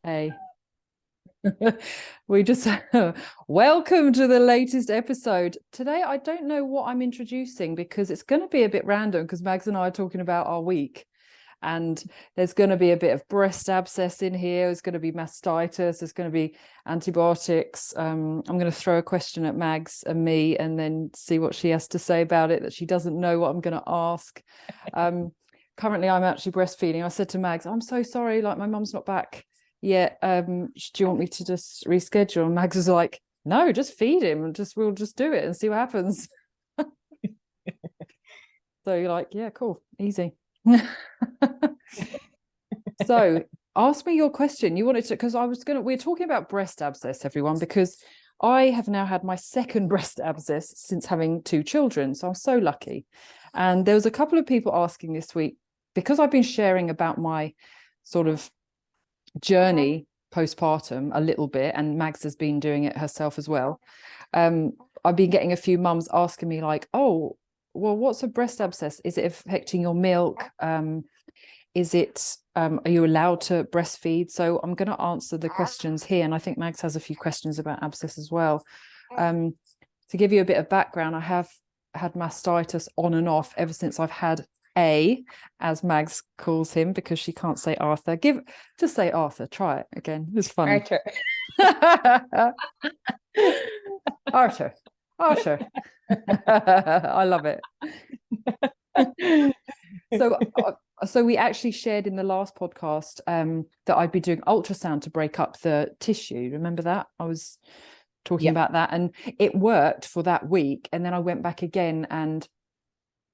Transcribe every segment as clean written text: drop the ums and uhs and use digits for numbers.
Hey, we just welcome to the latest episode. Today, I don't know what I'm introducing because it's going to be a bit random because Mags and I are talking about our week, and there's going to be a bit of breast abscess in here. There's going to be mastitis. There's going to be antibiotics. I'm going to throw a question at Mags and me and then see what she has to say about it, that she doesn't know what I'm going to ask. Currently, I'm actually breastfeeding. I said to Mags, I'm so sorry, like my mum's not back. Yeah, do you want me to just reschedule? And Mags was like, no, just feed him and we'll just do it and see what happens. So you're like, yeah, cool, easy. So ask me your question. You wanted to, because we're talking about breast abscess, everyone, because I have now had my second breast abscess since having 2 children. So I'm so lucky. And there was a couple of people asking this week, because I've been sharing about my sort of journey postpartum a little bit, and Mags has been doing it herself as well. I've been getting a few mums asking me like, oh, well, what's a breast abscess? Is it affecting your milk? Is it are you allowed to breastfeed? So I'm going to answer the questions here, and I think Mags has a few questions about abscess as well. To give you a bit of background, I have had mastitis on and off ever since I've had as Mags calls him, because she can't say Arthur. Just say Arthur. Try it again. It's funny. Arthur. Arthur. I love it. So we actually shared in the last podcast that I'd be doing ultrasound to break up the tissue. Remember that? I was talking about that, and it worked for that week. And then I went back again, and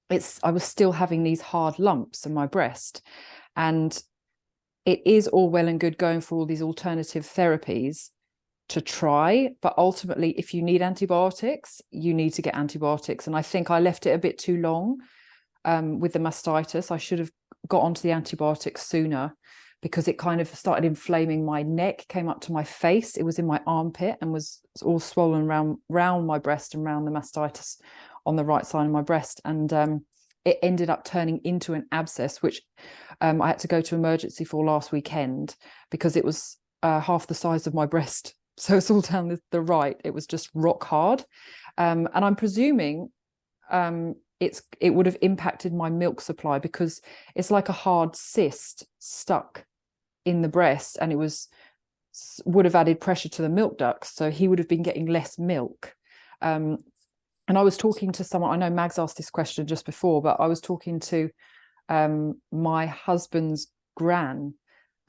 I was still having these hard lumps in my breast. And it is all well and good going for all these alternative therapies to try, but ultimately, if you need antibiotics, you need to get antibiotics. And I think I left it a bit too long with the mastitis. I should have got onto the antibiotics sooner, because it kind of started inflaming my neck, came up to my face. It was in my armpit and was all swollen round my breast and round the mastitis on the right side of my breast. And it ended up turning into an abscess, which I had to go to emergency for last weekend, because it was half the size of my breast. So it's all down the right. It was just rock hard. And I'm presuming it would have impacted my milk supply, because it's like a hard cyst stuck in the breast, and would have added pressure to the milk ducts. So he would have been getting less milk. And I was talking to someone, I know Mags asked this question just before, but I was talking to my husband's gran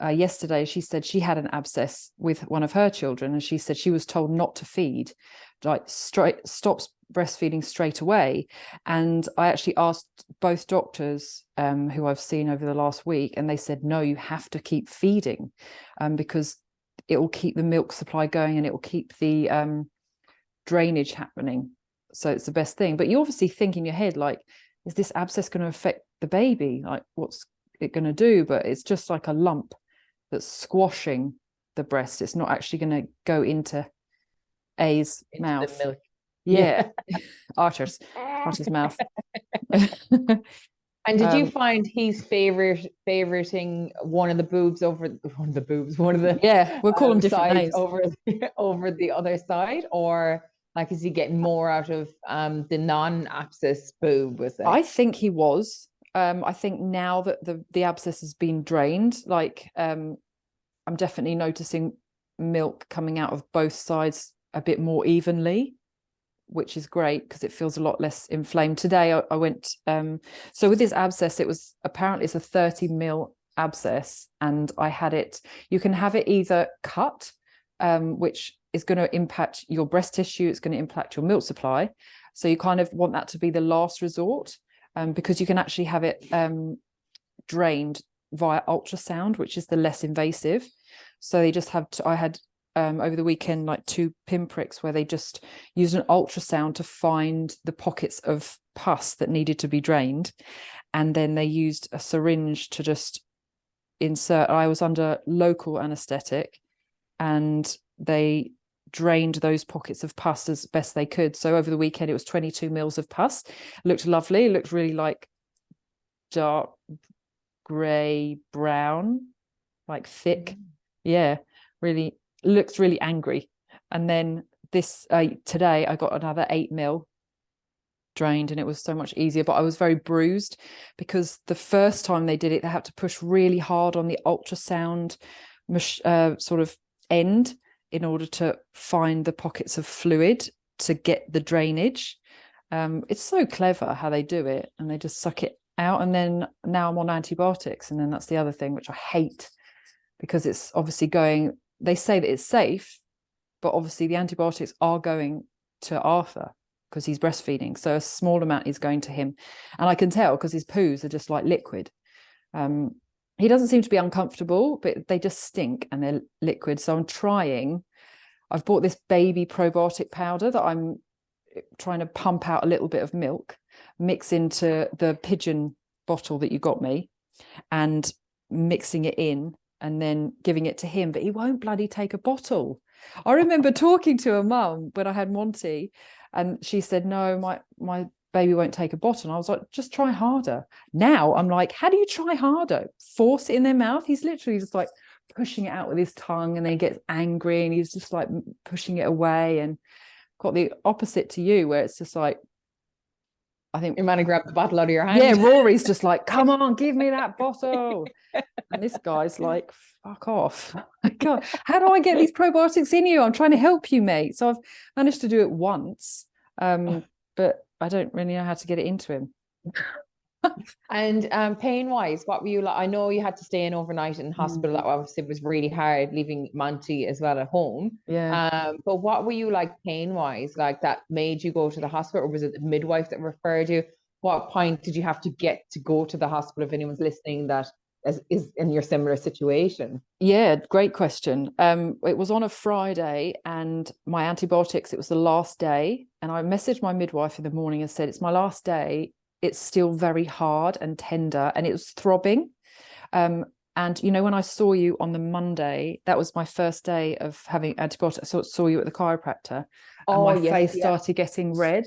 yesterday. She said she had an abscess with one of her children, and she said she was told not to feed, like stops breastfeeding straight away. And I actually asked both doctors who I've seen over the last week, and they said, no, you have to keep feeding because it will keep the milk supply going, and it will keep the drainage happening. So it's the best thing. But you obviously think in your head, like, is this abscess going to affect the baby? Like, what's it going to do? But it's just like a lump that's squashing the breast. It's not actually going to go into A's mouth. The milk. Yeah. Archer's mouth. And did you find he's favoriting one of the boobs, we'll call them different names, over the other side, or like, is he getting more out of the non-abscess boob? I think he was. I think now that the abscess has been drained, like I'm definitely noticing milk coming out of both sides a bit more evenly, which is great because it feels a lot less inflamed. Today I went, so with this abscess, it's a 30 ml abscess, and I had it, you can have it either cut, which is going to impact your breast tissue, it's going to impact your milk supply. So you kind of want that to be the last resort, because you can actually have it drained via ultrasound, which is the less invasive. So they just I had over the weekend like 2 pinpricks where they just used an ultrasound to find the pockets of pus that needed to be drained, and then they used a syringe to just insert. I was under local anesthetic, and they drained those pockets of pus as best they could. So over the weekend it was 22 mils of pus. It looked lovely. It looked really like dark grey brown, like thick. Yeah. really looks really angry. And then this today I got another 8 mil drained, and it was so much easier, but I was very bruised because the first time they did it, they had to push really hard on the ultrasound sort of end in order to find the pockets of fluid to get the drainage. It's so clever how they do it, and they just suck it out. And then now I'm on antibiotics, and then that's the other thing which I hate, because it's obviously going, they say that it's safe, but obviously the antibiotics are going to Arthur because he's breastfeeding, so a small amount is going to him, and I can tell because his poos are just like liquid. He doesn't seem to be uncomfortable, but they just stink and they're liquid. So I've bought this baby probiotic powder that I'm trying to pump out a little bit of milk, mix into the pigeon bottle that you got me, and mixing it in and then giving it to him, but he won't bloody take a bottle. I remember talking to a mum when I had Monty, and she said, no, my baby won't take a bottle. And I was like, just try harder. Now I'm like, how do you try harder? Force it in their mouth? He's literally just like pushing it out with his tongue, and then he gets angry and he's just like pushing it away. And got the opposite to you, where it's just like, I think your man grabbed the bottle out of your hand. Yeah, Rory's just like, come on, give me that bottle. And this guy's like, fuck off. God, how do I get these probiotics in you? I'm trying to help you, mate. So I've managed to do it once, but I don't really know how to get it into him. And pain wise, what were you like? I know you had to stay in overnight in hospital. That obviously was really hard, leaving Monty as well at home. Yeah. But what were you like pain wise, like that made you go to the hospital, or was it the midwife that referred you? What point did you have to get to go to the hospital, if anyone's listening that is in your similar situation? Yeah, great question. It was on a Friday, and my antibiotics, it was the last day, and I messaged my midwife in the morning and said, it's my last day. It's still very hard and tender, and it was throbbing. And you know, when I saw you on the Monday, that was my first day of having antibiotics. So I saw you at the chiropractor, and my face started getting red,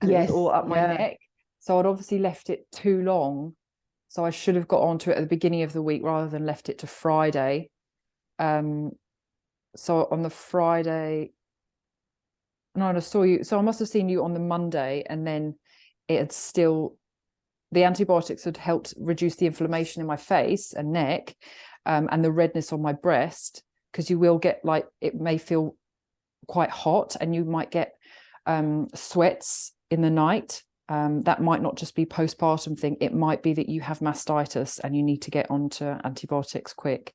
and it was all up my neck. So I'd obviously left it too long. So I should have got onto it at the beginning of the week rather than left it to Friday. So on the Friday, no, I saw you. So I must have seen you on the Monday, and then it had still, the antibiotics had helped reduce the inflammation in my face and neck, and the redness on my breast, because you will get, like, it may feel quite hot, and you might get sweats in the night. That might not just be postpartum thing. It might be that you have mastitis and you need to get onto antibiotics quick.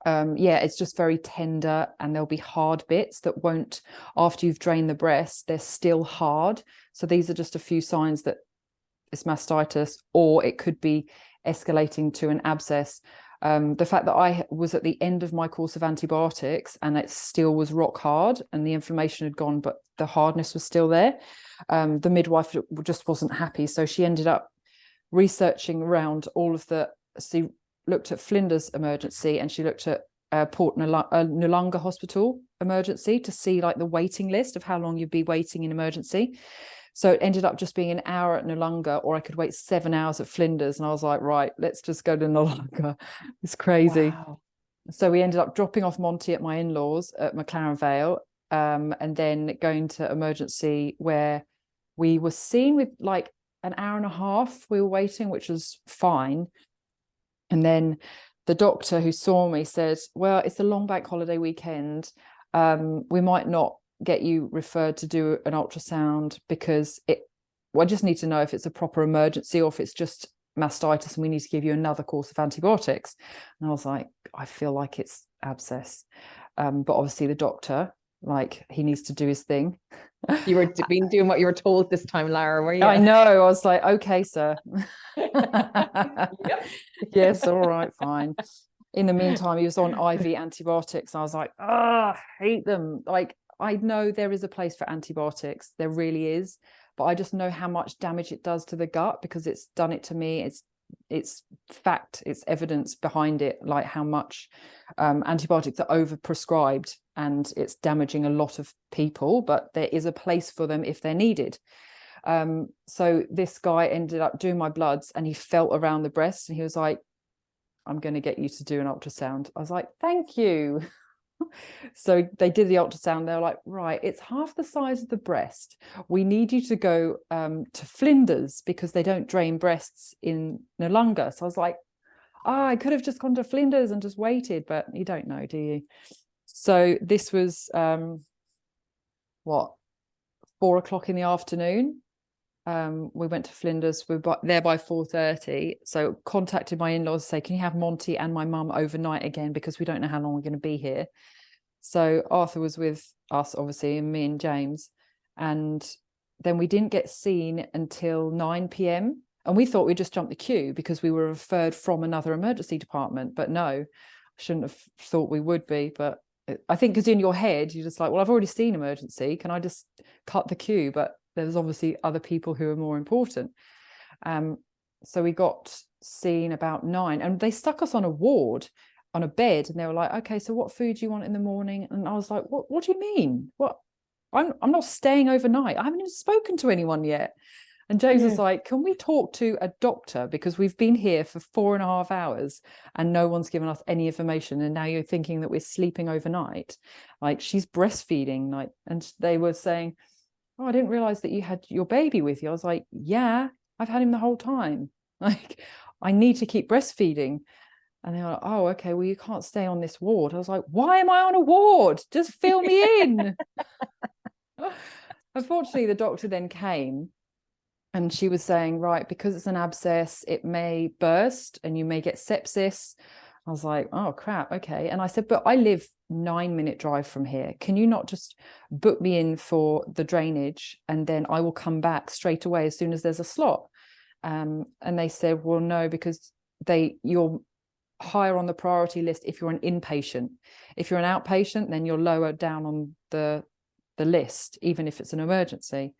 It's just very tender, and there'll be hard bits that won't, after you've drained the breast, they're still hard. So these are just a few signs that it's mastitis, or it could be escalating to an abscess. The fact that I was at the end of my course of antibiotics and it still was rock hard, and the inflammation had gone, but the hardness was still there. The midwife just wasn't happy. So she ended up researching around all of the, she looked at Flinders Emergency, and she looked at Port Noarlunga Hospital emergency to see like the waiting list of how long you'd be waiting in emergency. So it ended up just being an hour at Noarlunga, or I could wait 7 hours at Flinders. And I was like, right, let's just go to Noarlunga. It's crazy. Wow. So we ended up dropping off Monty at my in-laws at McLaren Vale, and then going to emergency, where we were seen with like an hour and a half. We were waiting, which was fine. And then the doctor who saw me said, well, it's a long bank holiday weekend. We might not get you referred to do an ultrasound, because I just need to know if it's a proper emergency or if it's just mastitis and we need to give you another course of antibiotics. And I was like, I feel like it's abscess. But obviously the doctor, like, he needs to do his thing. You were been doing what you were told this time, Lara, were you? I know. I was like, okay, sir. Yes, all right, fine. In the meantime, he was on IV antibiotics. I was like, I hate them. Like, I know there is a place for antibiotics. There really is. But I just know how much damage it does to the gut, because it's done it to me. It's fact, it's evidence behind it, like how much antibiotics are overprescribed, and it's damaging a lot of people, but there is a place for them if they're needed. So this guy ended up doing my bloods, and he felt around the breast, and he was like, I'm going to get you to do an ultrasound. I was like, thank you. So they did the ultrasound. They were like, right, it's half the size of the breast. We need you to go to Flinders because they don't drain breasts in Noarlunga. So I was like, I could have just gone to Flinders and just waited, but you don't know, do you? So this was 4:00 in the afternoon. We went to Flinders. We were there by 4:30. So contacted my in-laws to say, can you have Monty and my mum overnight again, because we don't know how long we're going to be here. So Arthur was with us, obviously, and me and James. And then we didn't get seen until 9 p.m. And we thought we'd just jump the queue because we were referred from another emergency department. But no, I shouldn't have thought we would be. But I think because in your head, you're just like, well, I've already seen emergency. Can I just cut the queue? But there's obviously other people who are more important. So we got seen about 9, and they stuck us on a ward, on a bed, and they were like, okay, so what food do you want in the morning? And I was like, what do you mean? What? I'm not staying overnight. I haven't even spoken to anyone yet. And James was like, can we talk to a doctor? Because we've been here for 4.5 hours and no one's given us any information. And now you're thinking that we're sleeping overnight. Like, she's breastfeeding. Like, and they were saying, oh, I didn't realize that you had your baby with you. I was like, yeah, I've had him the whole time. Like, I need to keep breastfeeding. And they were like, oh, okay, well, you can't stay on this ward. I was like, why am I on a ward? Just fill me in. Unfortunately, the doctor then came and she was saying, right, because it's an abscess, it may burst and you may get sepsis. I was like, oh, crap. Okay. And I said, but I live 9-minute drive from here. Can you not just book me in for the drainage and then I will come back straight away as soon as there's a slot? And they said, well, no, because you're higher on the priority list if you're an inpatient. If you're an outpatient, then you're lower down on the list, even if it's an emergency.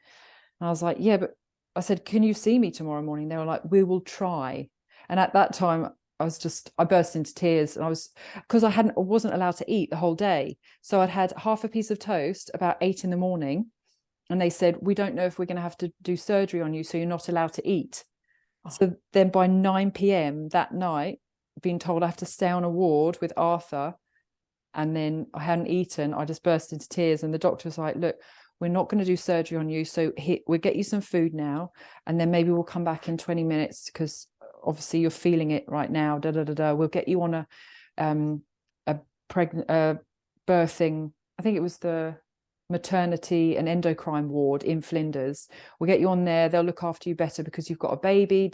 And I was like, yeah, but I said, can you see me tomorrow morning? They were like, we will try. And at that time, I burst into tears, and because I wasn't allowed to eat the whole day. So I'd had half a piece of toast about 8 in the morning. And they said, we don't know if we're going to have to do surgery on you, so you're not allowed to eat. Oh. So then by 9 p.m. that night, being told I have to stay on a ward with Arthur, and then I hadn't eaten, I just burst into tears. And the doctor was like, look, we're not going to do surgery on you, so we'll get you some food now, and then maybe we'll come back in 20 minutes because obviously you're feeling it right now. We'll get you on a birthing, I think it was the maternity and endocrine ward in Flinders. We'll get you on there, they'll look after you better because you've got a baby.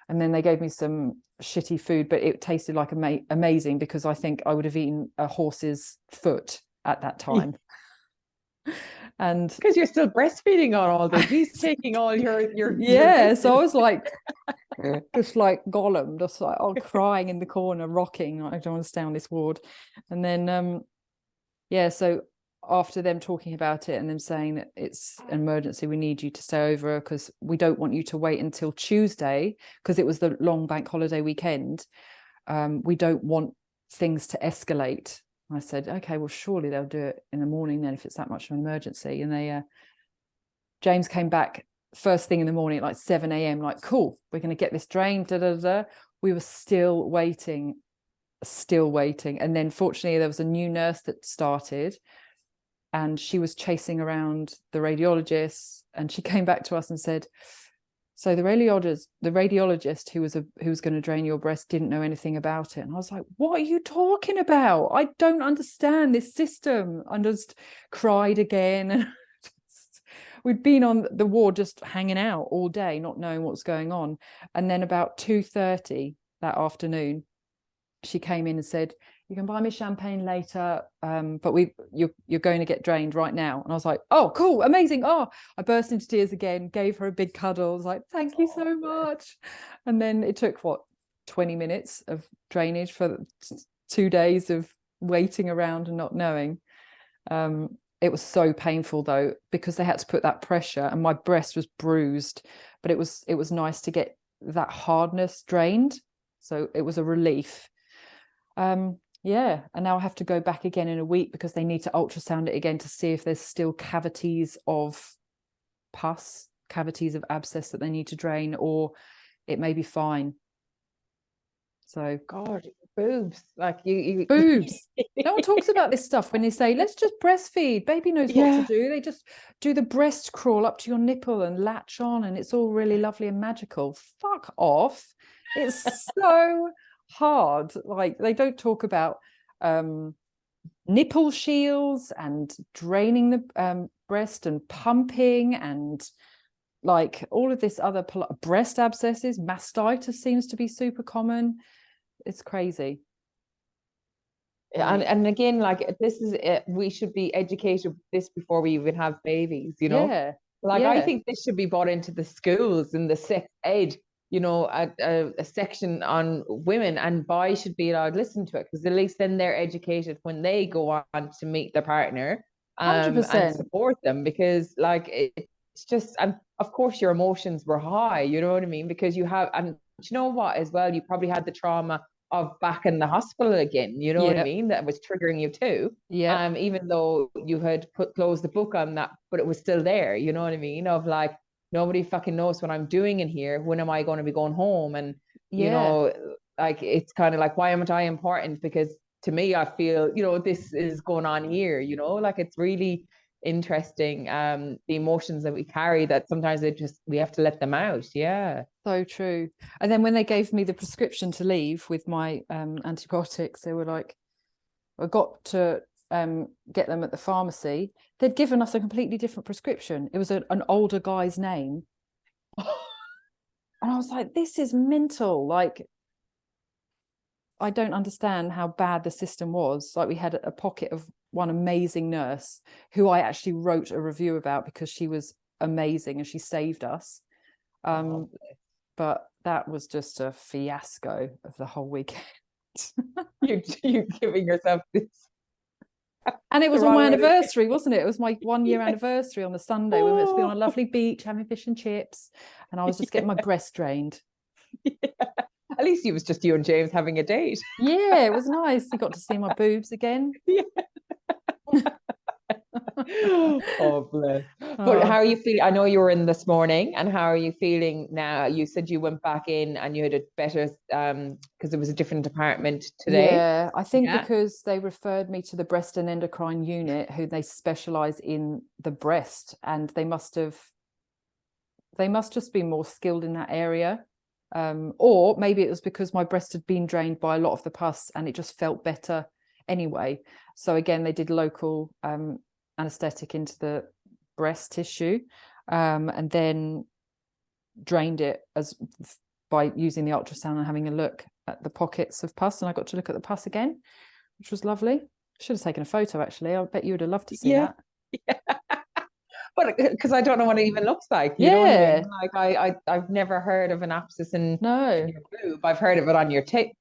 And then they gave me some shitty food, but it tasted like amazing, because I think I would have eaten a horse's foot at that time. And because you're still breastfeeding on all this, he's taking all your yeah. So I was like, just like Gollum, just like crying in the corner, rocking. I don't want to stay on this ward. And then so after them talking about it and them saying that it's an emergency, we need you to stay over because we don't want you to wait until Tuesday, because it was the long bank holiday weekend. We don't want things to escalate. I said, okay, well, surely they'll do it in the morning then if it's that much of an emergency. And James came back first thing in the morning at like 7 a.m. like, cool, we're going to get this drained. We were still waiting. And then fortunately there was a new nurse that started, and she was chasing around the radiologists, and she came back to us and said, so the radiologist who was going to drain your breast didn't know anything about it. And I was like, what are you talking about? I don't understand this system. I just cried again. We'd been on the ward just hanging out all day, not knowing what's going on. And then about 2:30 that afternoon, she came in and said, you can buy me champagne later, but you're going to get drained right now. And I was like, oh, cool, amazing. Oh, I burst into tears again, gave her a big cuddle. I was like, thank you so much. And then it took 20 minutes of drainage for 2 days of waiting around and not knowing. It was so painful though, because they had to put that pressure, and my breast was bruised, but it was nice to get that hardness drained. So it was a relief. And now I have to go back again in a week because they need to ultrasound it again to see if there's still cavities of pus, cavities of abscess that they need to drain, or it may be fine. So God, boobs, like you boobs. No one talks about this stuff when they say, let's just breastfeed. Baby knows what to do. They just do the breast crawl up to your nipple and latch on, and it's all really lovely and magical. Fuck off. It's so hard. Like, they don't talk about nipple shields and draining the breast and pumping and like all of this other breast abscesses. Mastitis seems to be super common. It's crazy. And again, like, this is it. We should be educated with this before we even have babies, you know? Yeah. Like, I think this should be brought into the schools and the sex ed, you know, a section on women, and boys should be allowed to listen to it, because at least then they're educated when they go on to meet their partner, and 100%. support them, because like it's just, and of course your emotions were high, you know what I mean? Because you have, and you know what, as well, you probably had the trauma of back in the hospital again, you know what I mean? That was triggering you too. Yeah. Even though you had closed the book on that, but it was still there, you know what I mean? Of like, nobody fucking knows what I'm doing in here. When am I going to be going home? And you know, like, it's kind of like, why am I important? Because to me, I feel, you know, this is going on here, you know, like, it's really interesting, the emotions that we carry, that sometimes we have to let them out. Yeah. So true. And then when they gave me the prescription to leave with my antibiotics, they were like, I got to get them at the pharmacy. They'd given us a completely different prescription. It was an older guy's name. And I was like, this is mental. Like, I don't understand how bad the system was. Like, we had a pocket of one amazing nurse who I actually wrote a review about because she was amazing and she saved us. But that was just a fiasco of the whole weekend. You're giving yourself this. And it was on my anniversary, wasn't it? It was my 1-year anniversary on the Sunday. We were meant to be on a lovely beach having fish and chips, and I was just getting my breast drained. At least it was just you and James having a date. Yeah, it was nice. You got to see my boobs again. Yeah. Oh, bless. But how are you feeling? I know you were in this morning, and how are you feeling now? You said you went back in and you had a better, because it was a different department today. Yeah, I think because they referred me to the breast and endocrine unit, who they specialize in the breast, and they must just be more skilled in that area. Or maybe it was because my breast had been drained by a lot of the pus and it just felt better anyway. So again, they did local anesthetic into the breast tissue, and then drained it by using the ultrasound and having a look at the pockets of pus. And I got to look at the pus again, which was lovely. Should have taken a photo, actually. I bet you would have loved to see that. Yeah. But because I don't know what it even looks like. You know what I mean? Like, I've never heard of an abscess in your boob. I've heard of it on your tit.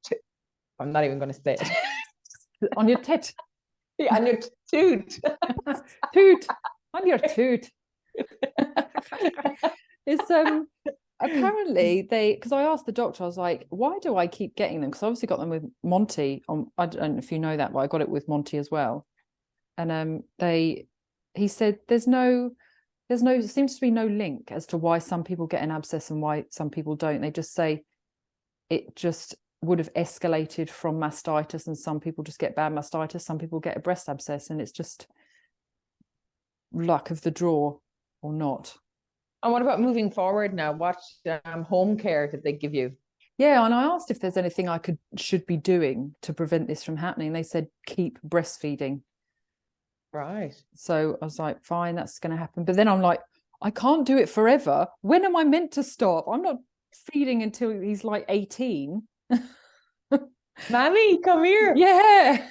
I'm not even going to say it. On your tit. Yeah, on your toot. Toot. On your toot. It's apparently because I asked the doctor, I was like, why do I keep getting them? Because I obviously got them with Monty. I don't know if you know that, but I got it with Monty as well. And he said there seems to be no link as to why some people get an abscess and why some people don't. They just say it just would have escalated from mastitis, and some people just get bad mastitis, some people get a breast abscess, and it's just luck of the draw or not. And what about moving forward now? What home care did they give you? Yeah, and I asked if there's anything I should be doing to prevent this from happening. They said keep breastfeeding. Right. So I was like, fine, that's going to happen. But then I'm like, I can't do it forever. When am I meant to stop? I'm not feeding until he's like 18. Mammy, come here. Yeah.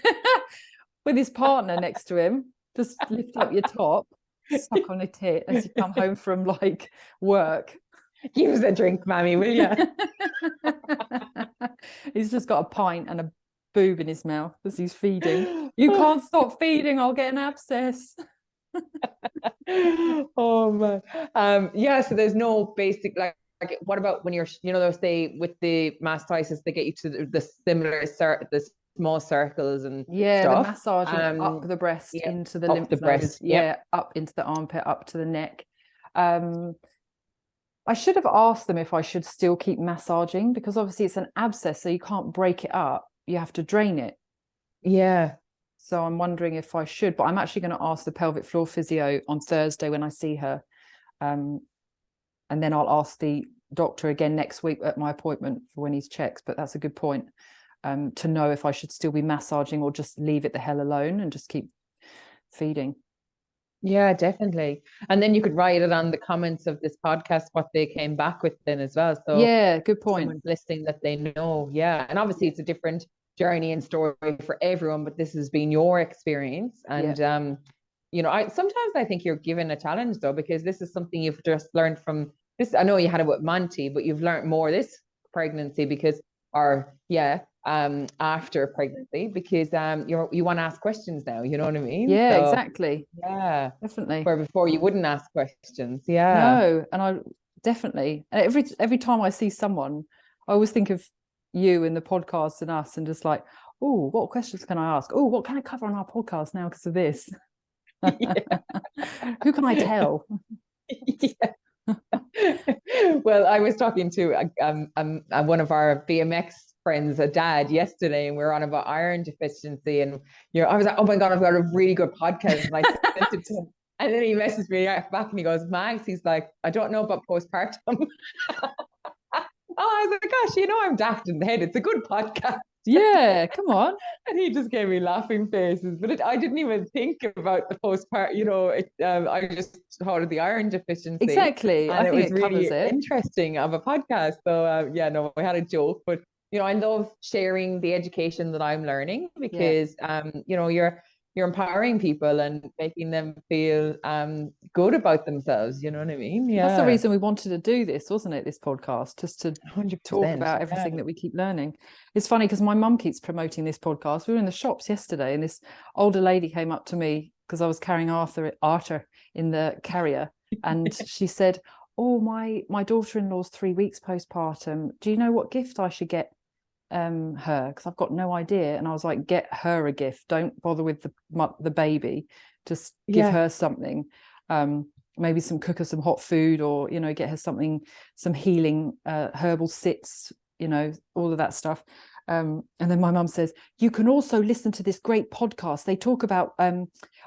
With his partner next to him. Just lift up your top, suck on a tit as you come home from like work. Give us a drink, Mammy, will you? He's just got a pint and a boob in his mouth as he's feeding. You can't stop feeding, I'll get an abscess. Oh man. Yeah, so there's no basic, like what about when you're, you know, they with the mastitis, they get you to the similar the small circles and the massaging up the breast into the lymph nodes, breast, up into the armpit, up to the neck. I should have asked them if I should still keep massaging, because obviously it's an abscess, so you can't break it up. You have to drain it. Yeah. So I'm wondering if I should, but I'm actually going to ask the pelvic floor physio on Thursday when I see her. And then I'll ask the doctor again next week at my appointment for when he's checks. But that's a good point, to know if I should still be massaging or just leave it the hell alone and just keep feeding. Yeah, definitely. And then you could write it on the comments of this podcast what they came back with then as well. So yeah, good point. Someone's listening that they know. Yeah. And obviously it's a different journey and story for everyone, but this has been your experience. And you know, sometimes I think you're given a challenge though, because this is something you've just learned from this. I know you had it with Monty, but you've learned more this pregnancy because, after pregnancy, because you want to ask questions now, you know what I mean? Yeah, So, exactly. yeah, Definitely. where before you wouldn't ask questions. Yeah. No, and I definitely, and every time I see someone, I always think of you and the podcast and us, and just like, oh, what questions can I ask? Oh, what can I cover on our podcast now because of this? Who can I tell? Yeah. Well, I was talking to one of our BMX friends, a dad, yesterday, and we were on about iron deficiency, and I was like, oh my god, I've got a really good podcast, and I sent it to him, and then he messaged me back, and he goes, Max, he's like, I don't know about postpartum. I was like, gosh, I'm daft in the head. It's a good podcast. Yeah, come on. And he just gave me laughing faces. But I didn't even think about the postpartum, I just thought of the iron deficiency. Exactly. And I it think was it really covers it. interesting of a podcast. So, we had a joke. But, I love sharing the education that I'm learning because, you're empowering people and making them feel good about themselves. You know what I mean? Yeah. That's the reason we wanted to do this, wasn't it? This podcast, just to 100%, talk about everything that we keep learning. It's funny because my mum keeps promoting this podcast. We were in the shops yesterday and this older lady came up to me because I was carrying Arthur in the carrier, and she said, oh, my daughter-in-law's 3 weeks postpartum. Do you know what gift I should get her? Because I've got no idea. And I was like, get her a gift. Don't bother with the baby. Just give her something. Maybe cook her some hot food, or get her some healing herbal sits, all of that stuff. And then my mum says, you can also listen to this great podcast. They talk about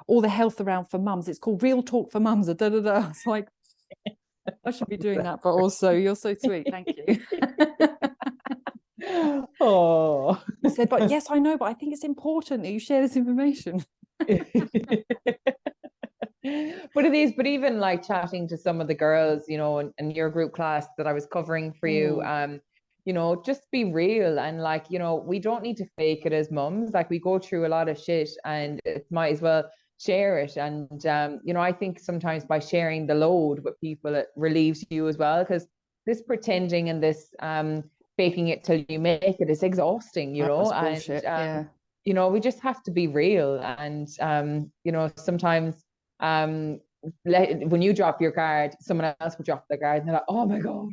all the health around for mums. It's called Real Talk for Mums. Da, da, da. It's like, I should be doing that, but also you're so sweet. Thank you. Oh, I said, but yes, I know, but I think it's important that you share this information. But it is, but even like chatting to some of the girls, in your group class that I was covering for you, just be real, and we don't need to fake it as mums. Like, we go through a lot of shit, and it might as well share it. And I think sometimes by sharing the load with people, it relieves you as well, because this pretending and this faking it till you make it is exhausting, bullshit, and we just have to be real. And sometimes when you drop your guard, someone else will drop their guard, and they're like, oh my god,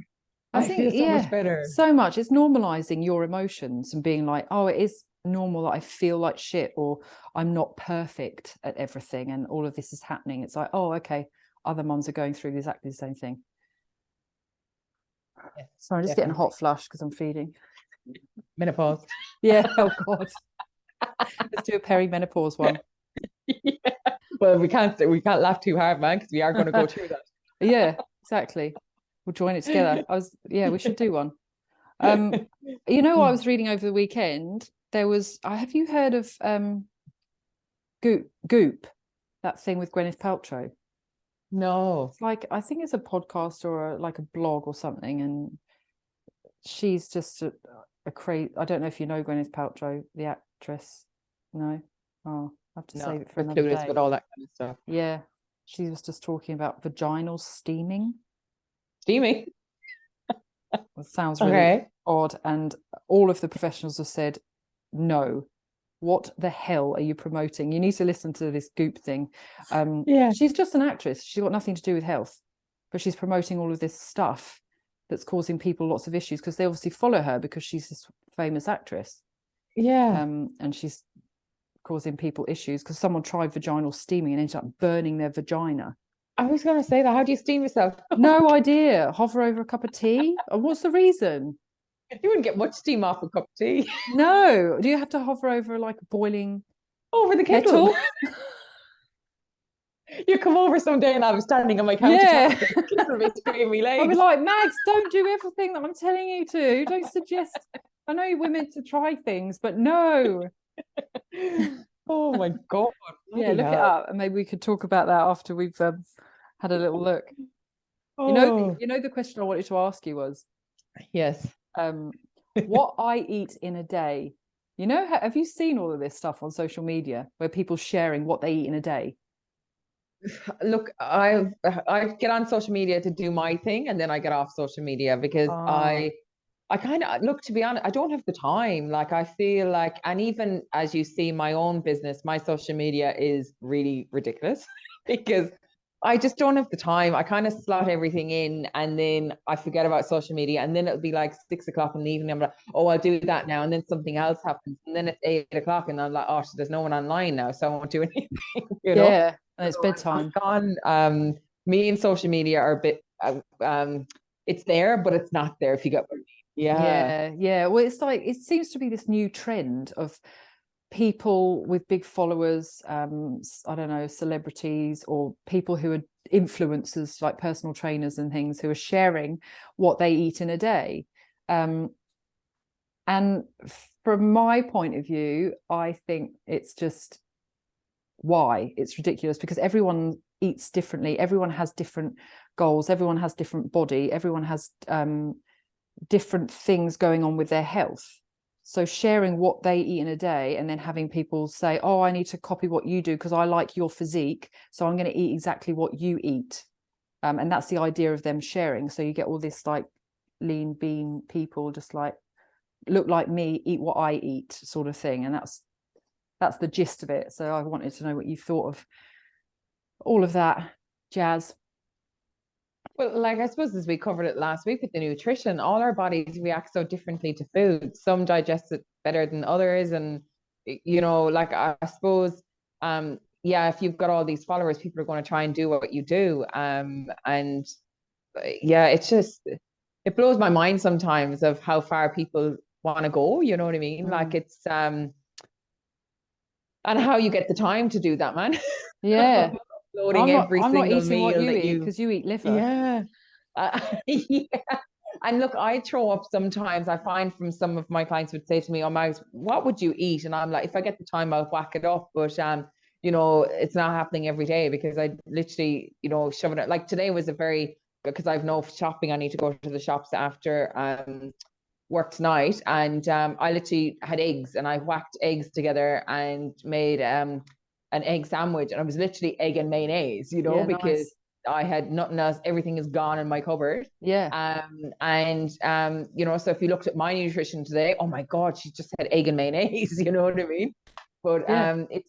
I feel so much better. So much. It's normalizing your emotions and being like, oh, it is normal that I feel like shit, or I'm not perfect at everything, and all of this is happening. It's like, oh, okay, other mums are going through exactly the same thing. Yeah, sorry, I'm just getting a hot flush because I'm feeding. Menopause. Yeah. Oh god. Let's do a perimenopause one. Yeah. Well, we can't laugh too hard, man, because we are going to go through that. Yeah, exactly. We'll join it together. We should do one. What I was reading over the weekend? Have you heard of GOOP, that thing with Gwyneth Paltrow? No. It's like, I think it's a podcast or a blog or something, and she's just a crazy. I don't know if you know Gwyneth Paltrow, the actress. No. Oh, I have to save it for another day. With all that kind of stuff. Yeah, she was just talking about vaginal steaming. Steaming? It sounds really odd, and all of the professionals have said, no, what the hell are you promoting? You need to listen to this GOOP thing. She's just an actress. She's got nothing to do with health, but she's promoting all of this stuff that's causing people lots of issues, because they obviously follow her because she's this famous actress. Yeah. And she's causing people issues because someone tried vaginal steaming and ended up burning their vagina. I was going to say that. How do you steam yourself? No idea. Hover over a cup of tea? What's the reason? You wouldn't get much steam off a cup of tea. No. Do you have to hover over like a boiling Over the kettle. kettle? You come over someday and I'm standing on my Yeah. countertop and the kettle be screaming me I'll be legs. like, Mags, don't do everything that I'm telling you to. Don't suggest. I know we're meant to try things, but no. Oh my God. Yeah, look it up, and maybe we could talk about that after we've had a little look. Oh, You know, the question I wanted to ask you was, yes. what I eat in a day. You know, have you seen all of this stuff on social media where people sharing what they eat in a day? Look, I get on social media to do my thing, and then I get off social media because Ah, I kind of look, to be honest, I don't have the time. Like I feel like, and even as you see my own business, my social media is really ridiculous because I just don't have the time. I kind of slot everything in and then I forget about social media. And then it'll be like 6 o'clock in the evening. I'm like, oh, I'll do that now. And then something else happens. And then it's 8 o'clock and I'm like, oh, there's no one online now. So I won't do anything, you know? yeah, and it's So I'm bedtime. gone. Me and social media are a bit, it's there, but it's not there if you get what I mean. Yeah. Yeah, yeah. Well, it's like it seems to be this new trend of people with big followers, I don't know, celebrities or people who are influencers like personal trainers and things who are sharing what they eat in a day. Um, and from my point of view, I think it's just why it's ridiculous because everyone eats differently. Everyone has different goals. Everyone has different body. Everyone has different things going on with their health. So sharing what they eat in a day and then having people say, oh, I need to copy what you do because I like your physique. So I'm going to eat exactly what you eat. And that's the idea of them sharing. So you get all this like lean bean people just like look like me, eat what I eat sort of thing. And that's the gist of it. So I wanted to know what you thought of all of that jazz. Well, like I suppose as we covered it last week with the nutrition, all our bodies react so differently to food. Some digest it better than others. And, you know, like I suppose, yeah, if you've got all these followers, people are going to try and do what you do. And yeah, it's just, it blows my mind sometimes of how far people want to go. You know what I mean? Like it's, and how you get the time to do that, man. Yeah. Uploading every I'm not single eating what meal you that eat you, because you eat liver. yeah. Yeah. And look, I throw up sometimes. I find from some of my clients would say to me, "Oh, Mags, what would you eat?" And I'm like, if I get the time, I'll whack it up. But you know, it's not happening every day because I literally, you know, shove it. Like today was a very because I've no shopping. I need to go to the shops after work tonight, and I literally had eggs and I whacked eggs together and made an egg sandwich, and it was literally egg and mayonnaise, you know, Yeah, because nice. I had nothing else. Everything is gone in my cupboard. Yeah. You know, so if you looked at my nutrition today, oh my God, she just had egg and mayonnaise, you know what I mean? But Yeah. it's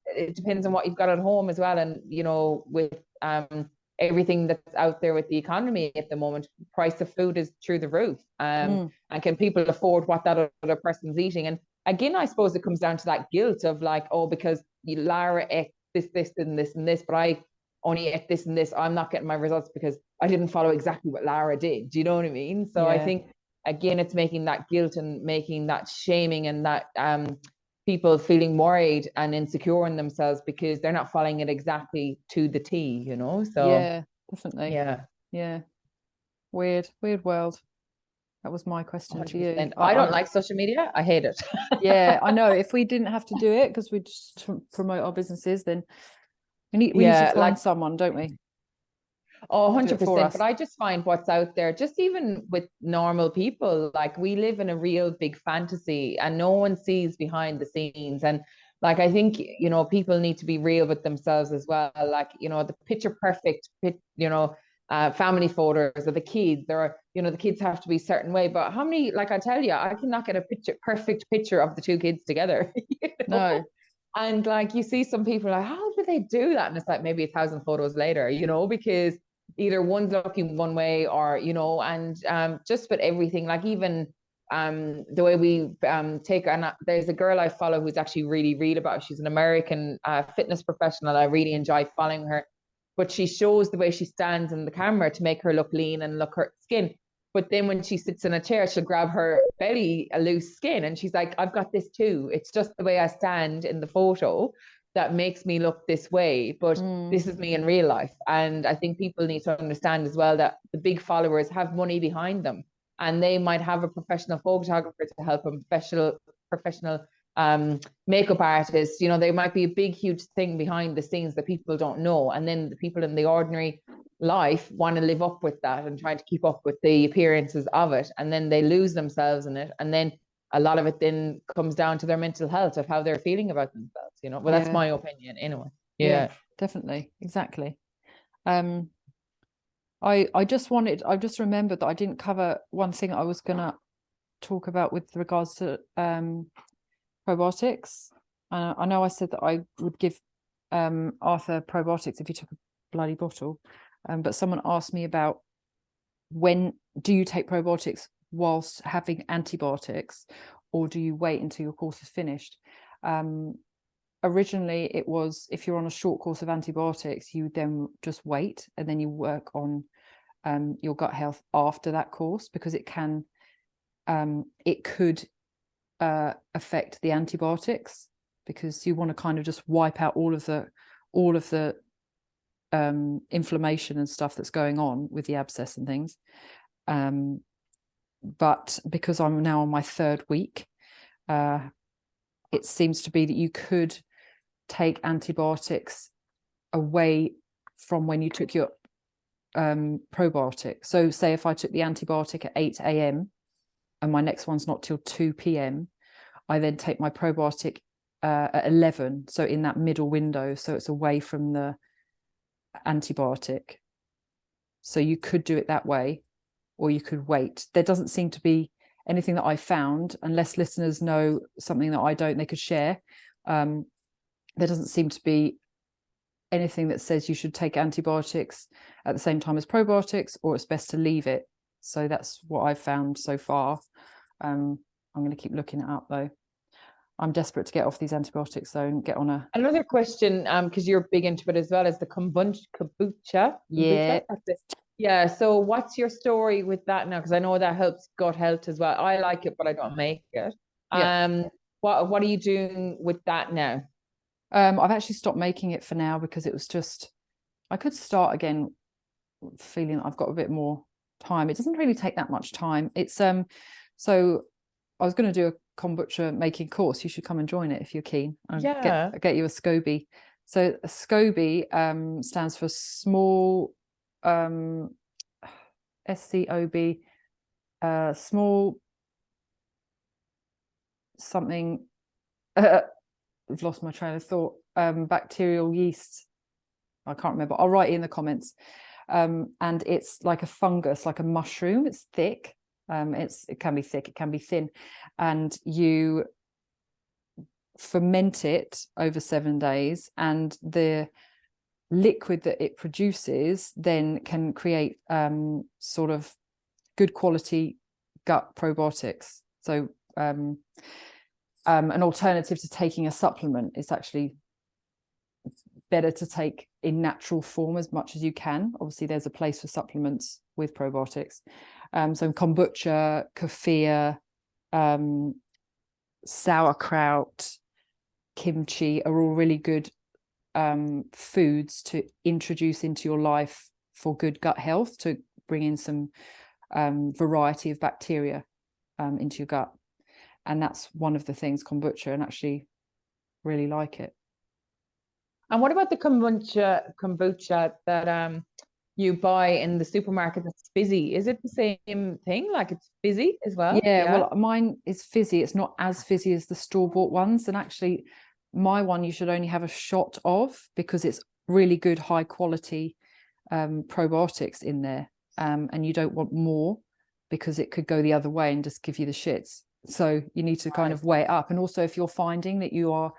it depends on what you've got at home as well. And, you know, with everything that's out there with the economy at the moment, price of food is through the roof. And can people afford what that other person's eating? And again, I suppose it comes down to that guilt of like, oh, because Lara ate this, and this, and this, but I only ate this and this. I'm not getting my results because I didn't follow exactly what Lara did. Do you know what I mean? So I Yeah. think again, it's making that guilt and making that shaming and that people feeling worried and insecure in themselves because they're not following it exactly to the T, you know? So Yeah, definitely. yeah. Yeah. Weird world. That was my question to you. 100%. I don't like social media. I hate it. Yeah, I know. If we didn't have to do it because we just promote our businesses, then we need to Yeah, find like someone, don't we, oh, to do it for 100%. But us. I just find what's out there, just even with normal people, like we live in a real big fantasy and no one sees behind the scenes. And like, I think, you know, people need to be real with themselves as well. Like, you know, the picture perfect, you know, family photos of the kids. There are, you know, the kids have to be a certain way. But how many, like I tell you, I cannot get a perfect picture of the two kids together, you know? No. And like you see some people like, how do they do that? And it's like maybe 1,000 photos later, you know, because either one's looking one way or, you know, and just with everything, like even the way we take, and there's a girl I follow who's actually really real about it. She's an American fitness professional. I really enjoy following her. but she shows the way she stands in the camera to make her look lean and look her skin. But then when she sits in a chair, she'll grab her belly, a loose skin, and she's like, I've got this too. It's just the way I stand in the photo that makes me look this way. But this is me in real life. And I think people need to understand as well that the big followers have money behind them, and they might have a professional photographer to help them, professional makeup artists. You know, there might be a big, huge thing behind the scenes that people don't know. And then the people in the ordinary life want to live up with that and try to keep up with the appearances of it, and then they lose themselves in it, and then a lot of it then comes down to their mental health of how they're feeling about themselves, you know. Well, that's my opinion anyway. Yeah, definitely, exactly. I just remembered that I didn't cover one thing I was gonna talk about with regards to probiotics. I know I said that I would give Arthur probiotics if he took a bloody bottle. But someone asked me about, when do you take probiotics whilst having antibiotics, or do you wait until your course is finished? Originally, it was if you're on a short course of antibiotics, you then just wait and then you work on your gut health after that course, because it could affect the antibiotics, because you want to kind of just wipe out all of the inflammation and stuff that's going on with the abscess and things. But because I'm now on my 3rd week, it seems to be that you could take antibiotics away from when you took your probiotic. So say if I took the antibiotic at 8 a.m. and my next one's not till 2 p.m, I then take my probiotic at 11, so in that middle window, so it's away from the antibiotic. So you could do it that way, or you could wait. There doesn't seem to be anything that I found, unless listeners know something that I don't, they could share. There doesn't seem to be anything that says you should take antibiotics at the same time as probiotics, or it's best to leave it. So that's what I've found so far. I'm going to keep looking it up though. I'm desperate to get off these antibiotics though and get on another question, because you're big into it as well, is the kombucha. Yeah. So what's your story with that now? Because I know that helps gut health as well. I like it, but I don't make it. What are you doing with that now? I've actually stopped making it for now, because it was just, I could start again feeling I've got a bit more time. It doesn't really take that much time. It's so I was going to do a kombucha making course. You should come and join it if you're keen. I'll get you a SCOBY. So a SCOBY stands for small SCOB, small something. I've lost my train of thought. Bacterial yeast. I can't remember. I'll write it in the comments. And it's like a fungus, like a mushroom. It's thick. It can be thick, it can be thin, and you ferment it over 7 days, and the liquid that it produces then can create sort of good quality gut probiotics. So an alternative to taking a supplement, is actually better to take in natural form as much as you can. Obviously there's a place for supplements with probiotics. So kombucha, kefir, sauerkraut, kimchi are all really good foods to introduce into your life for good gut health, to bring in some variety of bacteria into your gut. And that's one of the things, kombucha, and actually really like it. And what about the kombucha that you buy in the supermarket that's fizzy? Is it the same thing? Like it's fizzy as well? Yeah, well, mine is fizzy. It's not as fizzy as the store-bought ones. And actually, my one you should only have a shot of, because it's really good, high quality probiotics in there. And you don't want more, because it could go the other way and just give you the shits. So you need to kind of weigh it up. And also, if you're finding that you are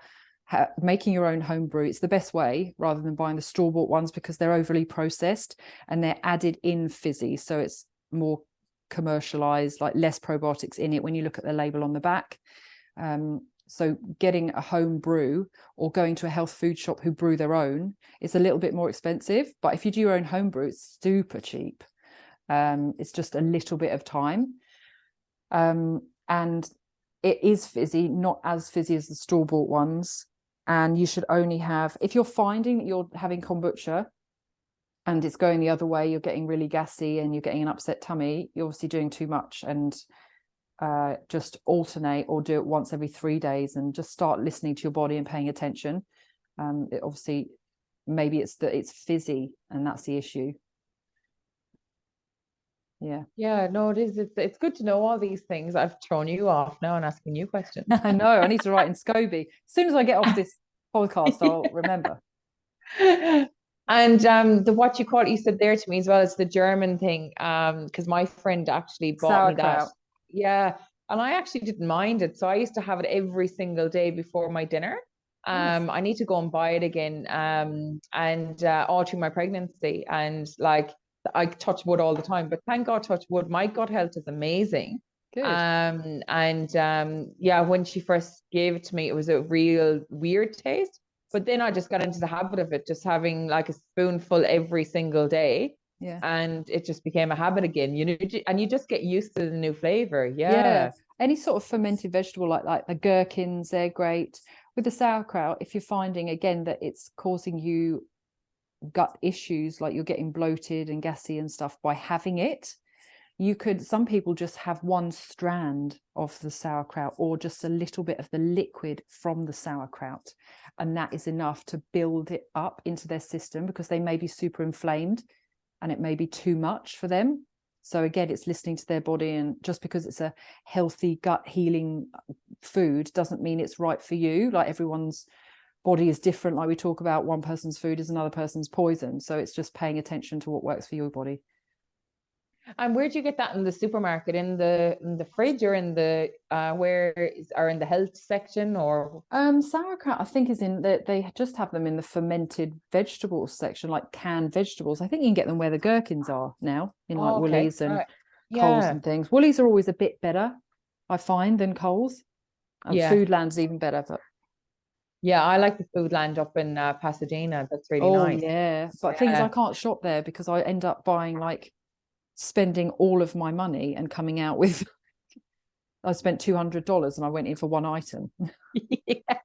making your own home brew, it's the best way, rather than buying the store-bought ones, because they're overly processed and they're added in fizzy, so it's more commercialized, like less probiotics in it when you look at the label on the back. So getting a home brew or going to a health food shop who brew their own is a little bit more expensive. But if you do your own home brew, it's super cheap. It's just a little bit of time. And it is fizzy, not as fizzy as the store-bought ones. And you should only have, if you're finding that you're having kombucha and it's going the other way, you're getting really gassy and you're getting an upset tummy, you're obviously doing too much. And just alternate or do it once every 3 days and just start listening to your body and paying attention. It obviously, maybe it's that it's fizzy and that's the issue. Yeah, no, it is. It's good to know all these things. I've thrown you off now and asking you questions. I know, I need to write in SCOBY. As soon as I get off this podcast, I'll remember. And the what you call it, you said there to me as well, it's the German thing. Because my friend actually bought me that. Yeah. And I actually didn't mind it. So I used to have it every single day before my dinner. Nice. I need to go and buy it again. And all through my pregnancy. And like I touch wood all the time, but thank God, touch wood, my gut health is amazing. Good. Yeah, when she first gave it to me, it was a real weird taste. But then I just got into the habit of it, just having like a spoonful every single day. Yeah. And it just became a habit again, you know, and you just get used to the new flavor. Yeah. Any sort of fermented vegetable like the gherkins, they're great. With the sauerkraut, if you're finding again that it's causing you gut issues, like you're getting bloated and gassy and stuff by having it, some people just have one strand of the sauerkraut or just a little bit of the liquid from the sauerkraut, and that is enough to build it up into their system, because they may be super inflamed and it may be too much for them. So again, it's listening to their body, and just because it's a healthy gut healing food doesn't mean it's right for you. Like everyone's body is different. Like we talk about, one person's food is another person's poison. So it's just paying attention to what works for your body. And where do you get that? In the supermarket, in the fridge, or in the in the health section? Or sauerkraut, I think, is in they just have them in the fermented vegetables section, like canned vegetables. I think you can get them where the gherkins are now, in like Woolies and Coles and things. Woolies are always a bit better, I find, than Coles. And Foodland's even better, but yeah, I like the Foodland up in Pasadena. That's really nice. Yeah, but things I can't shop there because I end up buying, like, spending all of my money and coming out with I spent $200 and I went in for one item. Yeah.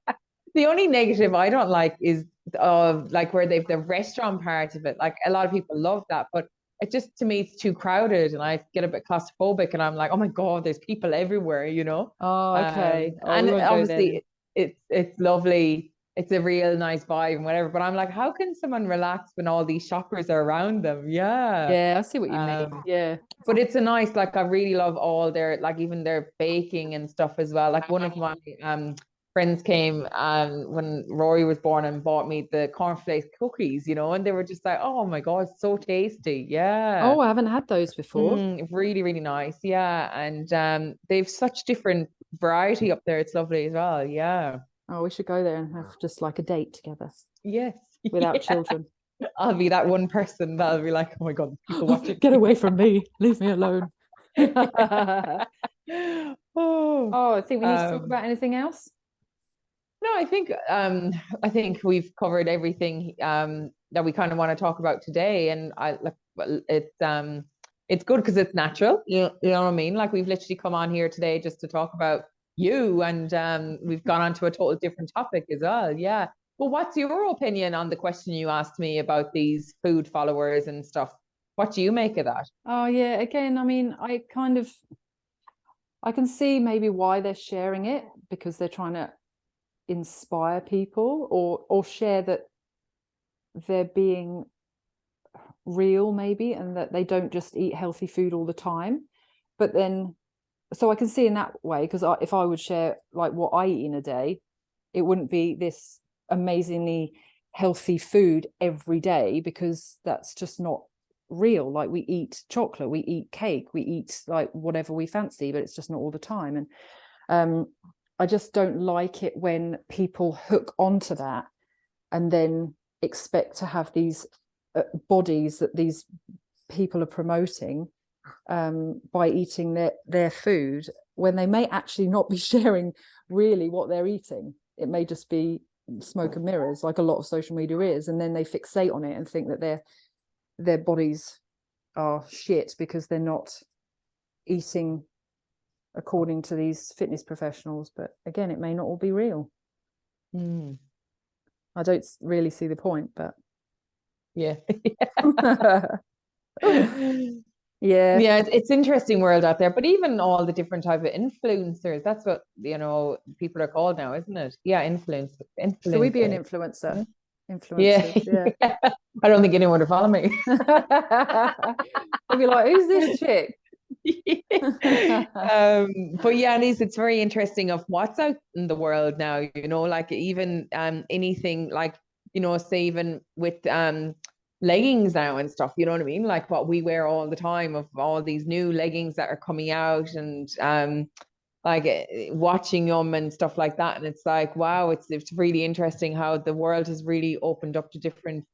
The only negative I don't like is like where they've the restaurant part of it. Like a lot of people love that, but it just, to me, it's too crowded and I get a bit claustrophobic and I'm like, oh my God, there's people everywhere, you know? Oh, okay. And obviously it's lovely. It's a real nice vibe and whatever, but I'm like, how can someone relax when all these shoppers are around them? Yeah, I see what you mean. Yeah. But it's a nice, like, I really love all their, like, even their baking and stuff as well. Like one of my friends came when Rory was born and bought me the cornflakes cookies, you know, and they were just like, oh my God, so tasty. Yeah. Oh, I haven't had those before. Really, really nice. Yeah. And they've such different variety up there. It's lovely as well. Yeah. Oh, we should go there and have just like a date together. Yes. Without children. I'll be that one person that'll be like, oh my God, people watching. Get away from me. Leave me alone. I think we need to talk about anything else. No, I think we've covered everything that we kind of want to talk about today, and it's good because it's natural. You know what I mean? Like, we've literally come on here today just to talk about you, and we've gone on to a total different topic as well. Yeah. Well, what's your opinion on the question you asked me about these food followers and stuff? What do you make of that? Oh yeah, again, I mean, I can see maybe why they're sharing it, because they're trying to inspire people or share that they're being real, maybe, and that they don't just eat healthy food all the time. But then, so I can see in that way, because if I would share like what I eat in a day, it wouldn't be this amazingly healthy food every day, because that's just not real. Like, we eat chocolate, we eat cake, we eat like whatever we fancy, but it's just not all the time. And I just don't like it when people hook onto that and then expect to have these bodies that these people are promoting by eating their food, when they may actually not be sharing really what they're eating. It may just be smoke and mirrors, like a lot of social media is, and then they fixate on it and think that their bodies are shit because they're not eating according to these fitness professionals. But again, it may not all be real. I don't really see the point, but yeah. Yeah, it's interesting world out there, but even all the different type of influencers, that's what, you know, people are called now, isn't it? Yeah, influencers. Should we be an influencer? Yeah. I don't think anyone would follow me. They'll be like, who's this chick? But yeah, it's very interesting of what's out in the world now, you know, like even anything like, you know, say even with leggings now and stuff, you know what I mean, like what we wear all the time, of all these new leggings that are coming out, and like watching them and stuff like that. And it's like, wow, it's really interesting how the world has really opened up to different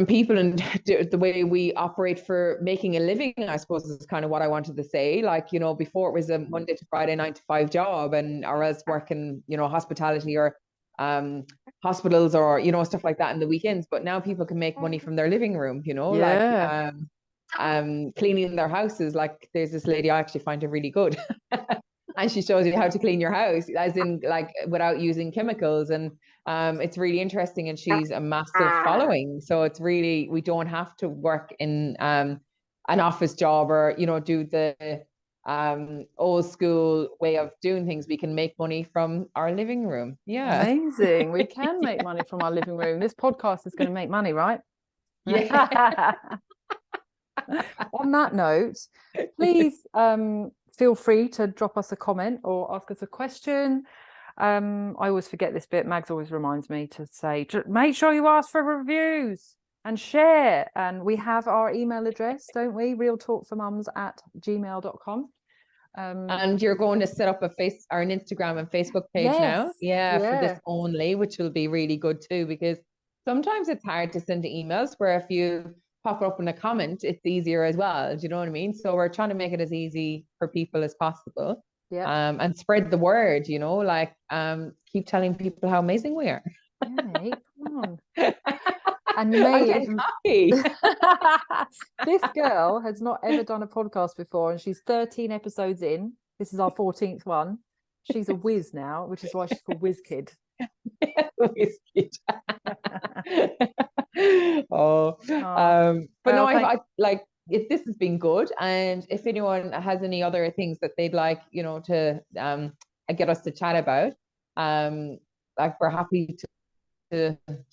people, and the way we operate for making a living, I suppose, is kind of what I wanted to say. Like, you know, before it was a Monday to Friday 9 to 5 job, and or else working, you know, hospitality or hospitals or, you know, stuff like that in the weekends. But now people can make money from their living room, you know, like cleaning their houses. Like there's this lady, I actually find her really good. And she shows you how to clean your house, as in like without using chemicals. And it's really interesting, and she's a massive following. So it's really, we don't have to work in an office job, or, you know, do the old school way of doing things. We can make money from our living room. Yeah, amazing. We can make money from our living room. This podcast is going to make money, right? Yeah. On that note, please feel free to drop us a comment or ask us a question. I always forget this bit. Mags always reminds me to say, make sure you ask for reviews and share. And we have our email address, don't we? realtalkformums@gmail.com. And you're going to set up an Instagram and Facebook page now. Yeah, for this only, which will be really good too, because sometimes it's hard to send emails, where if you pop up in a comment, it's easier as well. Do you know what I mean? So we're trying to make it as easy for people as possible. And spread the word, you know, like keep telling people how amazing we are. Yeah, come on. And you may this girl has not ever done a podcast before, and she's 13 episodes in. This is our 14th one. She's a whiz now, which is why she's called Whiz Kid. Whiz Kid. But no, I like, if this has been good, and if anyone has any other things that they'd like, you know, to get us to chat about, like we're happy to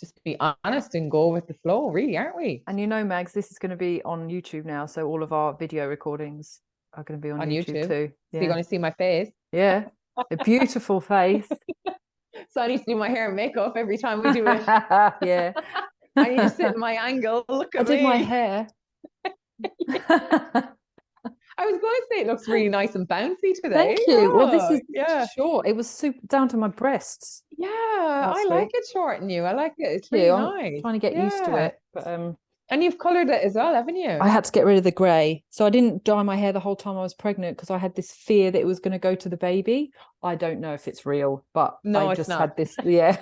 just be honest and go with the flow, really, aren't we? And you know, Mags, this is going to be on YouTube now, so all of our video recordings are going to be on YouTube too. So you're going to see my face. Yeah, a beautiful face. So I need to do my hair and makeup every time we do it. Yeah. I need to sit in my angle. Look at me. I did my hair. I was going to say it looks really nice and bouncy today. Thank you. Well, this is short. It was super down to my breasts. Yeah, I like it short in you. I like it. It's really nice. I'm trying to get used to it. But and you've coloured it as well, haven't you? I had to get rid of the grey. So I didn't dye my hair the whole time I was pregnant, because I had this fear that it was going to go to the baby. I don't know if it's real, but I just had this. Yeah.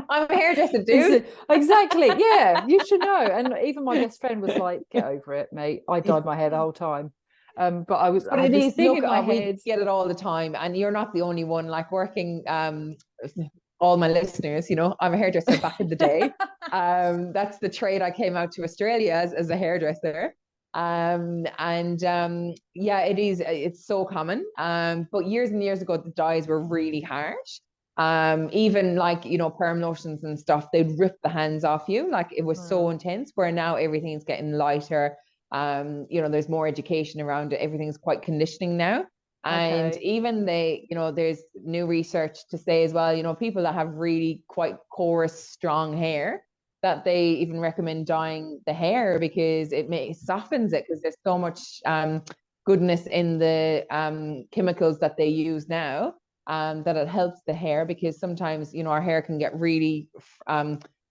I'm a hairdresser, dude. Exactly. Yeah, you should know. And even my best friend was like, get over it, mate. I dyed my hair the whole time. But I was. But it is. Look, we get it all the time, and you're not the only one. Like working, all my listeners, you know, I'm a hairdresser back in the day. That's the trade I came out to Australia as a hairdresser. Yeah, it is. It's so common. But years and years ago, the dyes were really harsh. Even like, you know, perm lotions and stuff, they'd rip the hands off you. Like it was so intense. Where now everything's getting lighter. You know, there's more education around it. Everything's quite conditioning now. And even you know, there's new research to say as well, you know, people that have really quite coarse, strong hair, that they even recommend dyeing the hair, because it softens it, because there's so much goodness in the chemicals that they use now, that it helps the hair. Because sometimes, you know, our hair can get really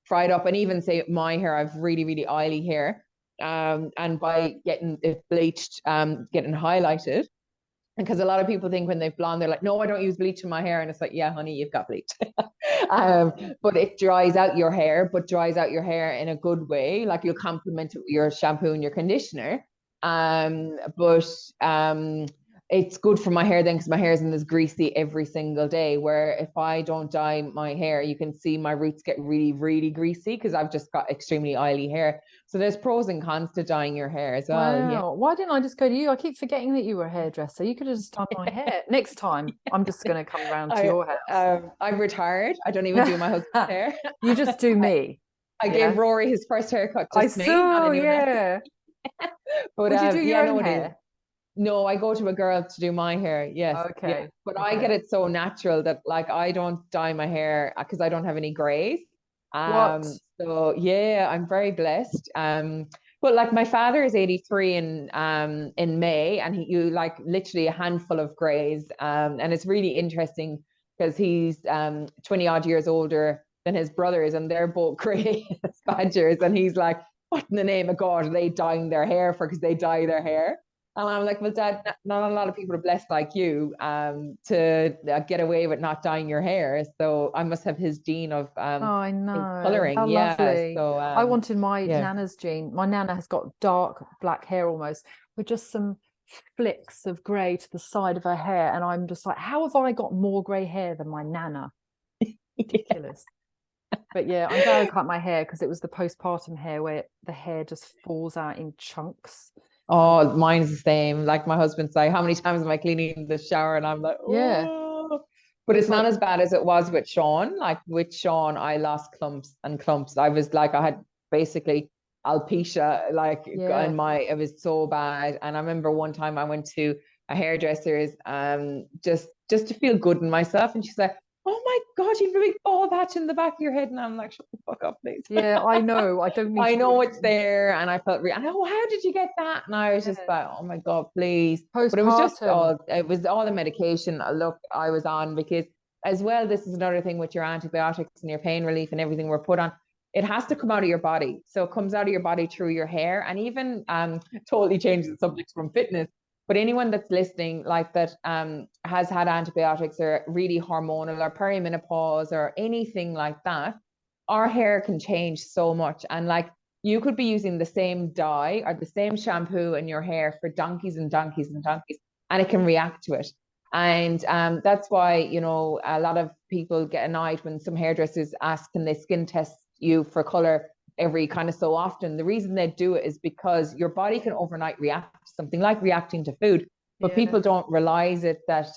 fried up. And even say my hair, I've really, really oily hair. And by getting it bleached, getting highlighted, because a lot of people think when they've blonde, they're like, no, I don't use bleach in my hair. And it's like, yeah, honey, you've got bleach. But it dries out your hair, but dries out your hair in a good way. Like you'll complement it with your shampoo and your conditioner. But it's good for my hair then, because my hair isn't as greasy every single day. Where if I don't dye my hair, you can see my roots get really, really greasy because I've just got extremely oily hair. So there's pros and cons to dyeing your hair as well. Yeah. Wow. Why didn't I just go to you? I keep forgetting that you were a hairdresser. You could have just done my hair. Next time, I'm just going to come round to your house. I'm retired. I don't even do my husband's hair. You just do me. I gave Rory his first haircut. Just I me, saw, not anyone else. yeah. But Would you do your yeah, own no, it is. hair? No, I go to a girl to do my hair. Yes. Okay. Yeah. But I get it so natural that like I don't dye my hair because I don't have any grays. What? So yeah, I'm very blessed. But like my father is 83 in May, and you like literally a handful of grays. And it's really interesting because he's 20 odd years older than his brothers, and they're both gray as badgers. And he's like, what in the name of God are they dyeing their hair for? Because they dye their hair. And I'm like, well, Dad, not a lot of people are blessed like you to get away with not dyeing your hair. So I must have his gene of Oh, I know. coloring. How Yeah. lovely. So I wanted my yeah. nana's gene. My nana has got dark black hair almost, with just some flicks of grey to the side of her hair. And I'm just like, how have I got more grey hair than my nana? Ridiculous. But yeah, I'm glad I cut my hair because it was the postpartum hair where the hair just falls out in chunks. Oh, mine's the same. Like my husband's like, how many times am I cleaning the shower? And I'm like, oh. Yeah. But It's it's not like, as bad as it was with Sean. Like with Sean, I lost clumps and clumps. I was like, I had basically alopecia, like yeah. in my, it was so bad. And I remember one time I went to a hairdresser's just to feel good in myself. And she's like, oh my God, you've a big bald patch in the back of your head. And I'm like, shut the fuck up, please. Yeah, I know. I don't need I to know it's there. And I felt I know, how did you get that? And I was just Yeah. like, oh my God, please. But it was just Postpartum. it was all the medication look I was on, because as well, this is another thing with your antibiotics and your pain relief and everything we're put on. It has to come out of your body. So it comes out of your body through your hair, and even totally changes the subject from fitness. But anyone that's listening, like that, has had antibiotics or really hormonal or perimenopause or anything like that, our hair can change so much. And like you could be using the same dye or the same shampoo in your hair for donkeys and donkeys and donkeys, and it can react to it. And that's why, you know, a lot of people get annoyed when some hairdressers ask, can they skin test you for color every kind of so often? The reason they do it is because your body can overnight react to something, like reacting to food. But people don't realize it that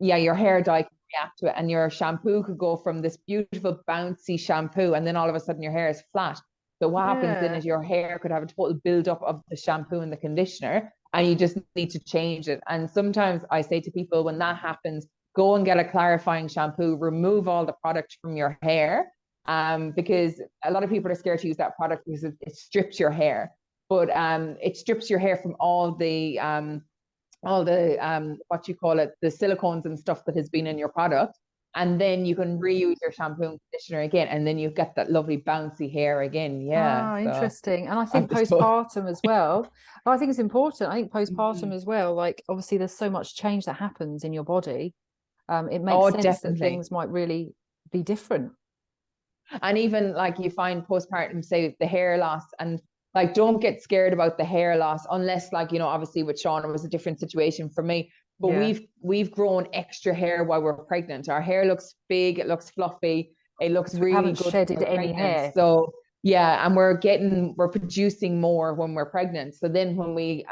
your hair dye can react to it, and your shampoo could go from this beautiful bouncy shampoo, and then all of a sudden your hair is flat. So what happens then is your hair could have a total buildup of the shampoo and the conditioner, and you just need to change it. And sometimes I say to people, when that happens, go and get a clarifying shampoo, remove all the product from your hair, because a lot of people are scared to use that product because it strips your hair. But it strips your hair from all the what you call it, the silicones and stuff that has been in your product. And then you can reuse your shampoo and conditioner again, and then you get that lovely bouncy hair again. Yeah. Ah, interesting. And I I think just thought, postpartum as well. I think it's important. I think postpartum as well, like obviously there's so much change that happens in your body. It makes sense that definitely. things might really be different. And even like you find postpartum, say the hair loss, and like don't get scared about the hair loss unless, like, you know, obviously with Sean it was a different situation for me. But we've grown extra hair while we're pregnant. Our hair looks big, it looks fluffy, it looks really good. Shedded any hair. So yeah, and we're producing more when we're pregnant. So then when we're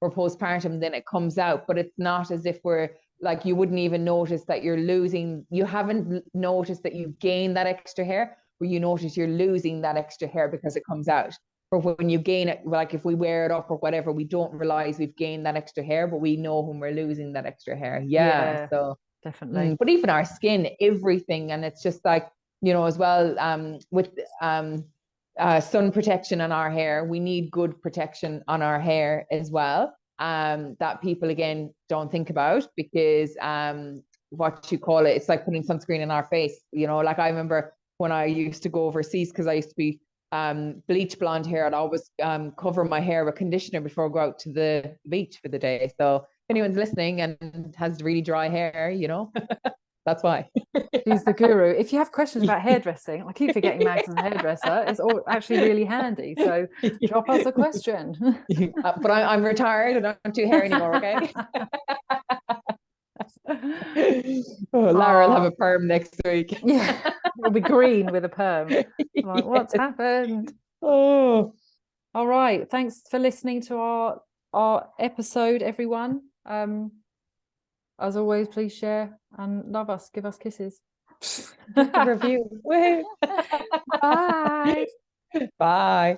postpartum, then it comes out, but it's not as if we're like, you wouldn't even notice that you haven't noticed that you've gained that extra hair, but you notice you're losing that extra hair because it comes out. Or when you gain it, like if we wear it up or whatever, we don't realize we've gained that extra hair, but we know when we're losing that extra hair. Yeah, so definitely. But even our skin, everything, and it's just like, you know, as well, with sun protection on our hair, we need good protection on our hair as well. That people again don't think about, because what you call it, it's like putting sunscreen in our face. You know, like I remember when I used to go overseas, because I used to be bleach blonde hair, I'd always cover my hair with conditioner before I go out to the beach for the day. So anyone's listening and has really dry hair, you know, that's why. She's the guru. If you have questions about hairdressing, I keep forgetting Mags is a hairdresser. It's all actually really handy. So drop us a question. But I'm retired. I don't do hair anymore. Okay. Oh, Lara will have a perm next week. Yeah, it'll be green with a perm. Like, what's happened? Oh, all right. Thanks for listening to our episode, everyone. As always, please share and love us. Give us kisses. review. Bye. Bye.